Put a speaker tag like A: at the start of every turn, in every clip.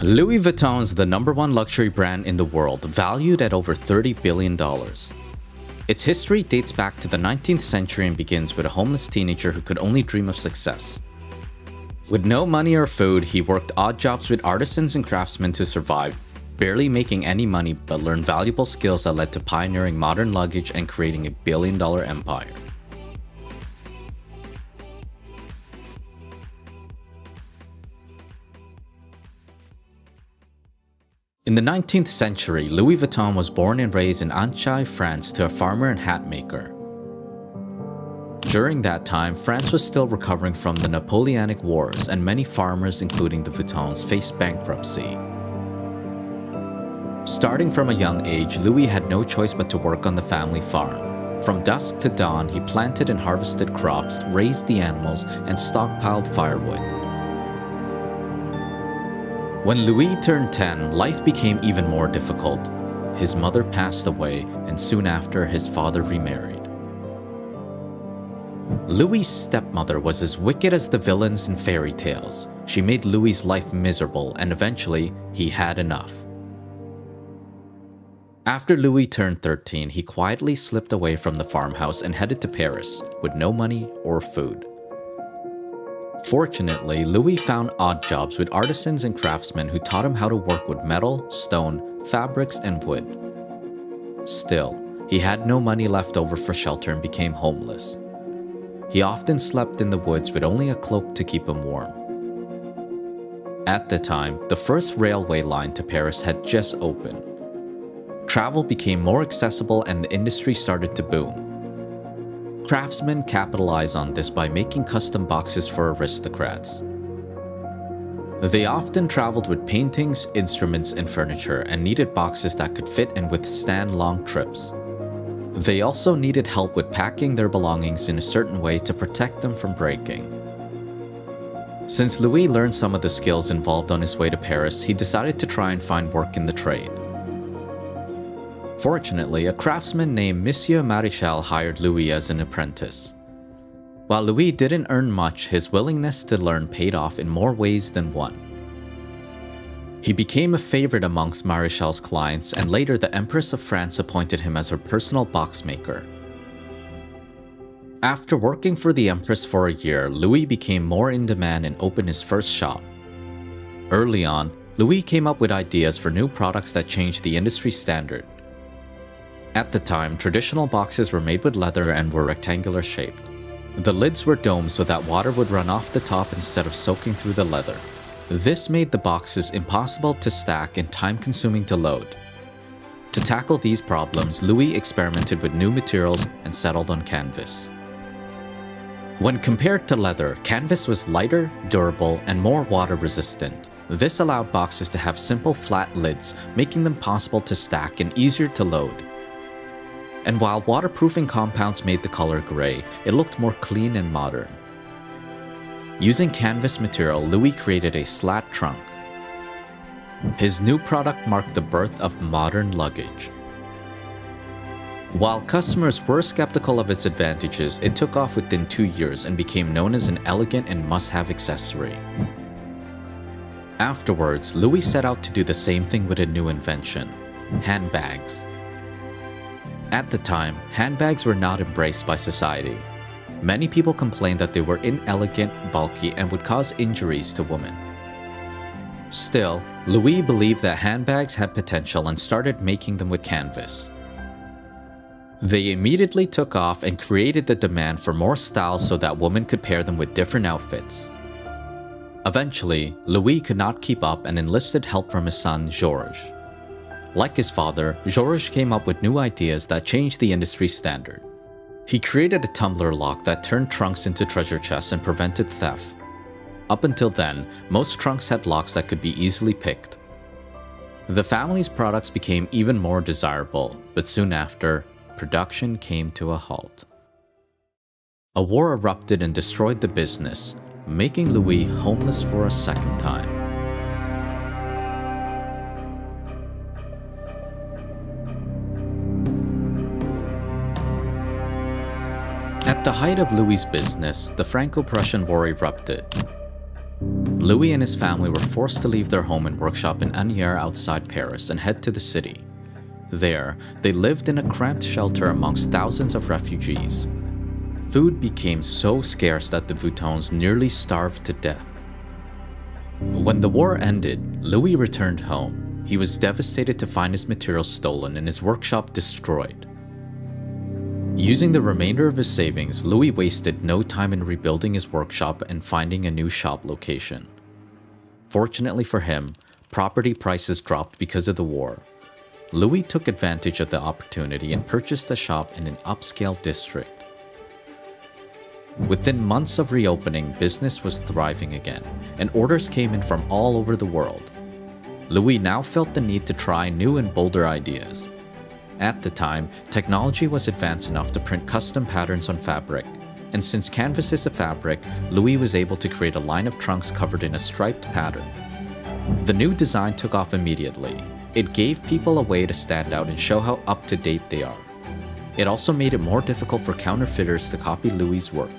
A: Louis Vuitton is the #1 luxury brand in the world, valued at over $30 billion. Its history dates back to the 19th century and begins with a homeless teenager who could only dream of success. With no money or food, he worked odd jobs with artisans and craftsmen to survive, barely making any money but learned valuable skills that led to pioneering modern luggage and creating a billion-dollar empire. In the 19th century, Louis Vuitton was born and raised in Annecy, France to a farmer and hat maker. During that time, France was still recovering from the Napoleonic Wars, and many farmers, including the Vuittons, faced bankruptcy. Starting from a young age, Louis had no choice but to work on the family farm. From dusk to dawn, he planted and harvested crops, raised the animals, and stockpiled firewood. When Louis turned 10, life became even more difficult. His mother passed away, and soon after, his father remarried. Louis' stepmother was as wicked as the villains in fairy tales. She made Louis' life miserable, and eventually, he had enough. After Louis turned 13, he quietly slipped away from the farmhouse and headed to Paris, with no money or food. Fortunately, Louis found odd jobs with artisans and craftsmen who taught him how to work with metal, stone, fabrics, and wood. Still, he had no money left over for shelter and became homeless. He often slept in the woods with only a cloak to keep him warm. At the time, the first railway line to Paris had just opened. Travel became more accessible and the industry started to boom. Craftsmen capitalized on this by making custom boxes for aristocrats. They often traveled with paintings, instruments, and furniture and needed boxes that could fit and withstand long trips. They also needed help with packing their belongings in a certain way to protect them from breaking. Since Louis learned some of the skills involved on his way to Paris, he decided to try and find work in the trade. Fortunately, a craftsman named Monsieur Maréchal hired Louis as an apprentice. While Louis didn't earn much, his willingness to learn paid off in more ways than one. He became a favorite amongst Maréchal's clients, and later the Empress of France appointed him as her personal box maker. After working for the Empress for a year, Louis became more in demand and opened his first shop. Early on, Louis came up with ideas for new products that changed the industry standard. At the time, traditional boxes were made with leather and were rectangular shaped. The lids were domed so that water would run off the top instead of soaking through the leather. This made the boxes impossible to stack and time-consuming to load. To tackle these problems, Louis experimented with new materials and settled on canvas. When compared to leather, canvas was lighter, durable, and more water-resistant. This allowed boxes to have simple flat lids, making them possible to stack and easier to load. And while waterproofing compounds made the color gray, it looked more clean and modern. Using canvas material, Louis created a slat trunk. His new product marked the birth of modern luggage. While customers were skeptical of its advantages, it took off within 2 years and became known as an elegant and must-have accessory. Afterwards, Louis set out to do the same thing with a new invention: handbags. At the time, handbags were not embraced by society. Many people complained that they were inelegant, bulky, and would cause injuries to women. Still, Louis believed that handbags had potential and started making them with canvas. They immediately took off and created the demand for more styles so that women could pair them with different outfits. Eventually, Louis could not keep up and enlisted help from his son, Georges. Like his father, Georges came up with new ideas that changed the industry standard. He created a tumbler lock that turned trunks into treasure chests and prevented theft. Up until then, most trunks had locks that could be easily picked. The family's products became even more desirable, but soon after, production came to a halt. A war erupted and destroyed the business, making Louis homeless for a second time. At the height of Louis's business, the Franco-Prussian War erupted. Louis and his family were forced to leave their home and workshop in Asnières outside Paris and head to the city. There, they lived in a cramped shelter amongst thousands of refugees. Food became so scarce that the Vuittons nearly starved to death. When the war ended, Louis returned home. He was devastated to find his materials stolen and his workshop destroyed. Using the remainder of his savings, Louis wasted no time in rebuilding his workshop and finding a new shop location. Fortunately for him, property prices dropped because of the war. Louis took advantage of the opportunity and purchased a shop in an upscale district. Within months of reopening, business was thriving again, and orders came in from all over the world. Louis now felt the need to try new and bolder ideas. At the time, technology was advanced enough to print custom patterns on fabric, and since canvas is a fabric, Louis was able to create a line of trunks covered in a striped pattern. The new design took off immediately. It gave people a way to stand out and show how up-to-date they are. It also made it more difficult for counterfeiters to copy Louis's work.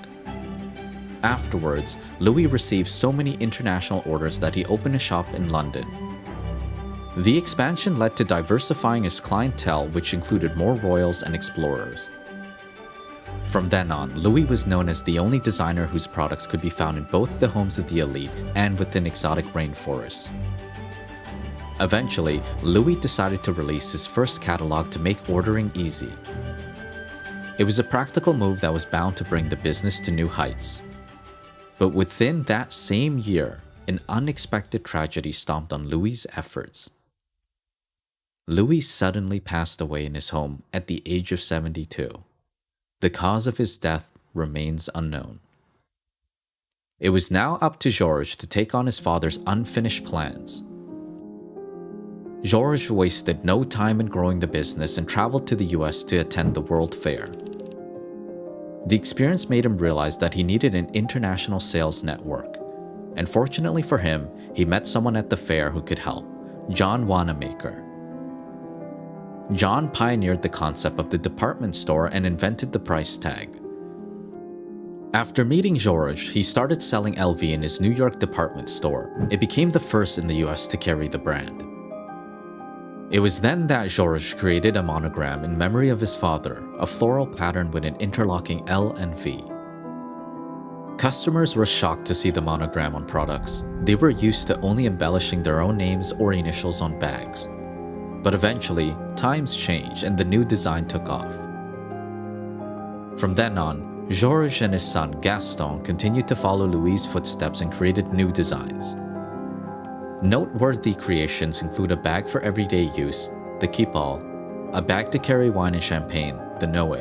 A: Afterwards, Louis received so many international orders that he opened a shop in London. The expansion led to diversifying his clientele, which included more royals and explorers. From then on, Louis was known as the only designer whose products could be found in both the homes of the elite and within exotic rainforests. Eventually, Louis decided to release his first catalog to make ordering easy. It was a practical move that was bound to bring the business to new heights. But within that same year, an unexpected tragedy stomped on Louis's efforts. Louis suddenly passed away in his home at the age of 72. The cause of his death remains unknown. It was now up to Georges to take on his father's unfinished plans. Georges wasted no time in growing the business and traveled to the US to attend the World Fair. The experience made him realize that he needed an international sales network, and fortunately for him, he met someone at the fair who could help, John Wanamaker. John pioneered the concept of the department store and invented the price tag. After meeting Georges, he started selling LV in his New York department store. It became the first in the US to carry the brand. It was then that Georges created a monogram in memory of his father, a floral pattern with an interlocking L and V. Customers were shocked to see the monogram on products. They were used to only embellishing their own names or initials on bags. But eventually, times changed and the new design took off. From then on, Georges and his son Gaston continued to follow Louis's footsteps and created new designs. Noteworthy creations include a bag for everyday use, the Kipal, a bag to carry wine and champagne, the Noe,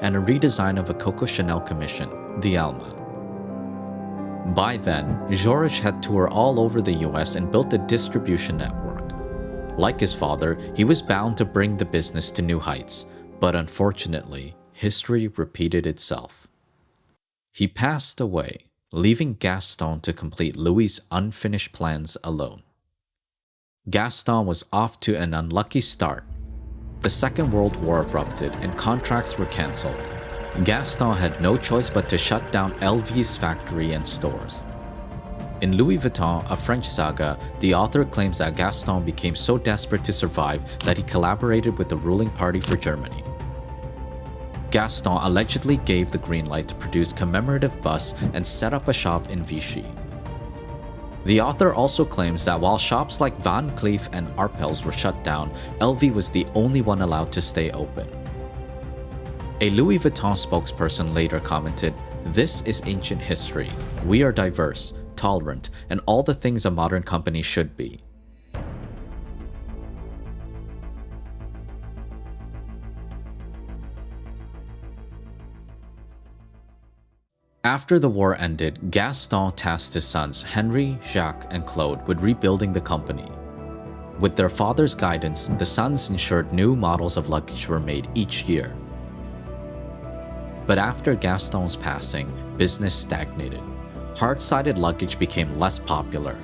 A: and a redesign of a Coco Chanel commission, the Alma. By then, Georges had toured all over the US and built a distribution network. Like his father, he was bound to bring the business to new heights, but unfortunately, history repeated itself. He passed away, leaving Gaston to complete Louis's unfinished plans alone. Gaston was off to an unlucky start. The Second World War erupted and contracts were cancelled. Gaston had no choice but to shut down LV's factory and stores. In Louis Vuitton, a French saga, the author claims that Gaston became so desperate to survive that he collaborated with the ruling party for Germany. Gaston allegedly gave the green light to produce commemorative busts and set up a shop in Vichy. The author also claims that while shops like Van Cleef and Arpels were shut down, LV was the only one allowed to stay open. A Louis Vuitton spokesperson later commented, "This is ancient history. We are diverse, tolerant, and all the things a modern company should be." After the war ended, Gaston tasked his sons Henri, Jacques, and Claude with rebuilding the company. With their father's guidance, the sons ensured new models of luggage were made each year. But after Gaston's passing, business stagnated. Hard-sided luggage became less popular.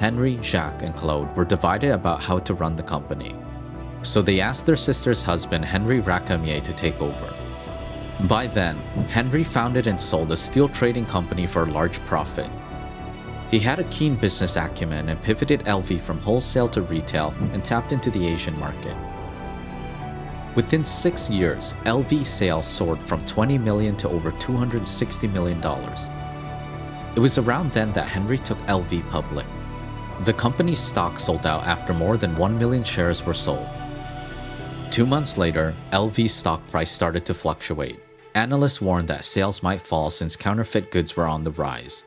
A: Henri, Jacques, and Claude were divided about how to run the company. So they asked their sister's husband, Henri Racamier, to take over. By then, Henry founded and sold a steel trading company for a large profit. He had a keen business acumen and pivoted LV from wholesale to retail and tapped into the Asian market. Within 6 years, LV sales soared from $20 million to over $260 million. It was around then that Henry took LV public. The company's stock sold out after more than 1 million shares were sold. 2 months later, LV's stock price started to fluctuate. Analysts warned that sales might fall since counterfeit goods were on the rise.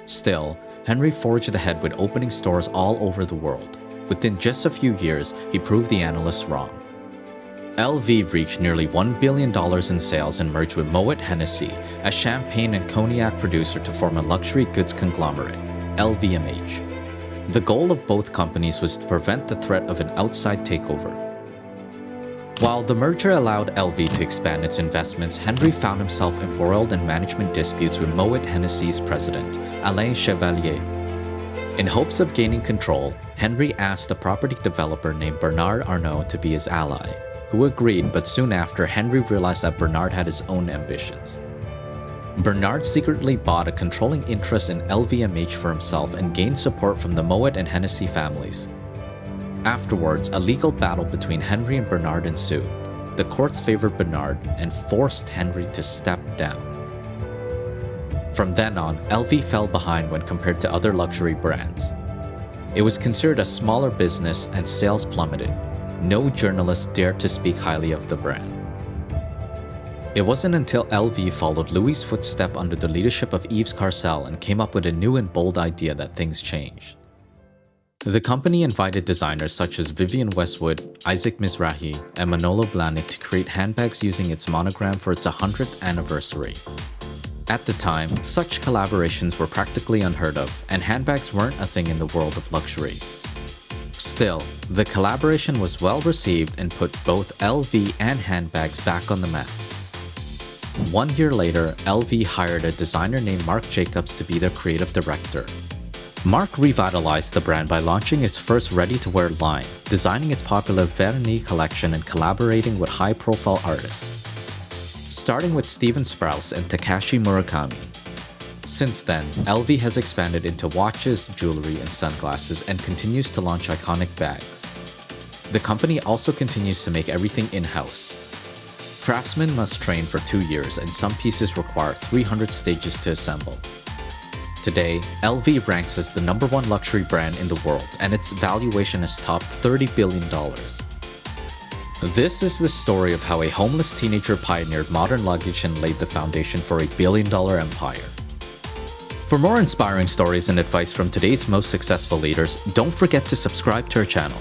A: Still, Henry forged ahead with opening stores all over the world. Within just a few years, he proved the analysts wrong. LV reached nearly $1 billion in sales and merged with Moet Hennessy, a champagne and cognac producer, to form a luxury goods conglomerate, LVMH. The goal of both companies was to prevent the threat of an outside takeover. While the merger allowed LV to expand its investments, Henry found himself embroiled in management disputes with Moet Hennessy's president, Alain Chevalier. In hopes of gaining control, Henry asked a property developer named Bernard Arnault to be his ally, who agreed, but soon after, Henry realized that Bernard had his own ambitions. Bernard secretly bought a controlling interest in LVMH for himself and gained support from the Moet and Hennessy families. Afterwards, a legal battle between Henry and Bernard ensued. The courts favored Bernard and forced Henry to step down. From then on, LV fell behind when compared to other luxury brands. It was considered a smaller business and sales plummeted. No journalist dared to speak highly of the brand. It wasn't until LV followed Louis' footsteps under the leadership of Yves Carcel and came up with a new and bold idea that things changed. The company invited designers such as Vivienne Westwood, Isaac Mizrahi, and Manolo Blahnik to create handbags using its monogram for its 100th anniversary. At the time, such collaborations were practically unheard of, and handbags weren't a thing in the world of luxury. Still, the collaboration was well received and put both LV and handbags back on the map. 1 year later, LV hired a designer named Marc Jacobs to be their creative director. Marc revitalized the brand by launching its first ready-to-wear line, designing its popular Vernis collection and collaborating with high-profile artists, starting with Steven Sprouse and Takashi Murakami. Since then, LV has expanded into watches, jewelry, and sunglasses and continues to launch iconic bags. The company also continues to make everything in-house. Craftsmen must train for 2 years, and some pieces require 300 stages to assemble. Today, LV ranks as the #1 luxury brand in the world, and its valuation has topped $30 billion. This is the story of how a homeless teenager pioneered modern luggage and laid the foundation for a billion-dollar empire. For more inspiring stories and advice from today's most successful leaders, don't forget to subscribe to our channel.